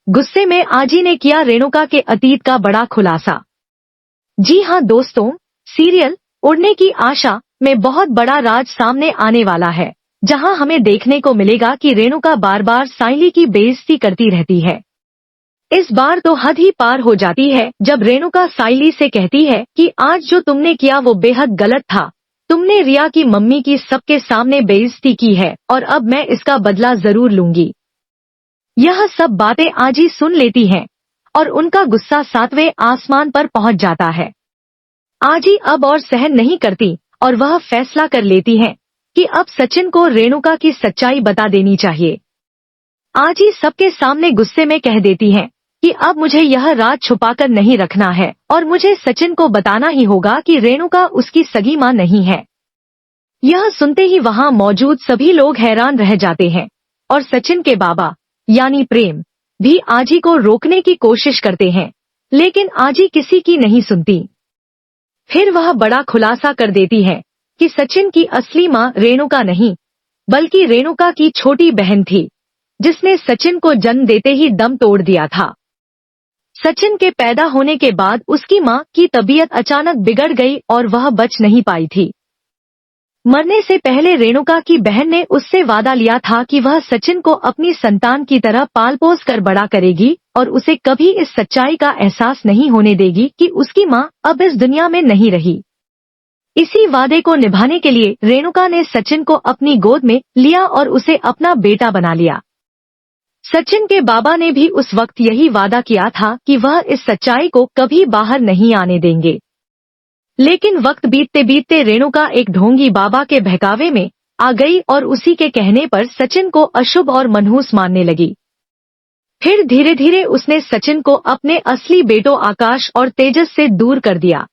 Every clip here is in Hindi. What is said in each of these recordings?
गुस्से में आजी ने किया रेणुका के अतीत का बड़ा खुलासा। जी हाँ दोस्तों, सीरियल उड़ने की आशा में बहुत बड़ा राज सामने आने वाला है, जहां हमें देखने को मिलेगा कि रेणुका बार बार साइली की बेइज्जती करती रहती है। इस बार तो हद ही पार हो जाती है जब रेणुका साइली से कहती है कि आज जो तुमने किया वो बेहद गलत था। तुमने रिया की मम्मी की सबके सामने बेइज्जती की है और अब मैं इसका बदला जरूर लूंगी। यह सब बातें आजी सुन लेती हैं और उनका गुस्सा 7वें आसमान पर पहुंच जाता है। आजी अब और सहन नहीं करती और वह फैसला कर लेती हैं कि अब सचिन को रेणुका की सच्चाई बता देनी चाहिए। आजी सबके सामने गुस्से में कह देती हैं कि अब मुझे यह राज छुपाकर नहीं रखना है और मुझे सचिन को बताना ही होगा कि रेणुका उसकी सगी मां नहीं है। यह सुनते ही वहां मौजूद सभी लोग हैरान रह जाते हैं और सचिन के बाबा यानी प्रेम भी आजी को रोकने की कोशिश करते हैं, लेकिन आजी किसी की नहीं सुनती। फिर वह बड़ा खुलासा कर देती है कि सचिन की असली मां रेणुका नहीं बल्कि रेणुका की छोटी बहन थी, जिसने सचिन को जन्म देते ही दम तोड़ दिया था। सचिन के पैदा होने के बाद उसकी मां की तबीयत अचानक बिगड़ गई और वह बच नहीं पाई थी। मरने से पहले रेणुका की बहन ने उससे वादा लिया था कि वह सचिन को अपनी संतान की तरह पाल पोस कर बड़ा करेगी और उसे कभी इस सच्चाई का एहसास नहीं होने देगी कि उसकी मां अब इस दुनिया में नहीं रही। इसी वादे को निभाने के लिए रेणुका ने सचिन को अपनी गोद में लिया और उसे अपना बेटा बना लिया। सचिन के बाबा ने भी उस वक्त यही वादा किया था कि वह इस सच्चाई को कभी बाहर नहीं आने देंगे। लेकिन वक्त बीतते बीतते रेणुका एक ढोंगी बाबा के बहकावे में आ गई और उसी के कहने पर सचिन को अशुभ और मनहूस मानने लगी। फिर धीरे धीरे उसने सचिन को अपने असली बेटों आकाश और तेजस से दूर कर दिया।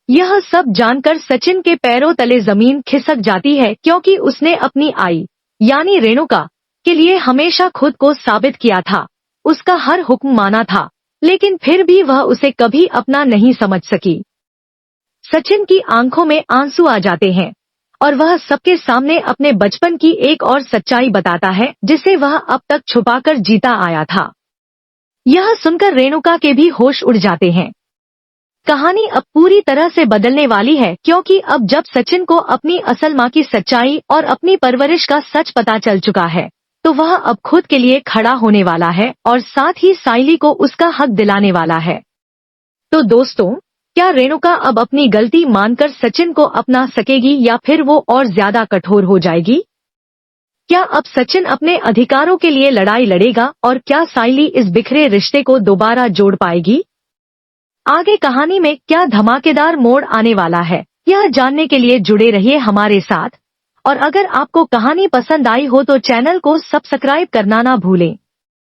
यह सब जानकर सचिन के पैरों तले जमीन खिसक जाती है, क्योंकि उसने अपनी आई यानी रेणुका के लिए हमेशा खुद को साबित किया था, उसका हर हुक्म माना था, लेकिन फिर भी वह उसे कभी अपना नहीं समझ सकी। सचिन की आंखों में आंसू आ जाते हैं और वह सबके सामने अपने बचपन की एक और सच्चाई बताता है जिसे वह अब तक छुपाकर जीता आया था। यह सुनकर रेणुका के भी होश उड़ जाते हैं। कहानी अब पूरी तरह से बदलने वाली है, क्योंकि अब जब सचिन को अपनी असल मां की सच्चाई और अपनी परवरिश का सच पता चल चुका है, तो वह अब खुद के लिए खड़ा होने वाला है और साथ ही साइली को उसका हक दिलाने वाला है। तो दोस्तों, क्या रेणुका अब अपनी गलती मानकर सचिन को अपना सकेगी या फिर वो और ज्यादा कठोर हो जाएगी? क्या अब सचिन अपने अधिकारों के लिए लड़ाई लड़ेगा और क्या साइली इस बिखरे रिश्ते को दोबारा जोड़ पाएगी? आगे कहानी में क्या धमाकेदार मोड़ आने वाला है, यह जानने के लिए जुड़े रहिए हमारे साथ। और अगर आपको कहानी पसंद आई हो तो चैनल को सब्सक्राइब करना ना भूलें।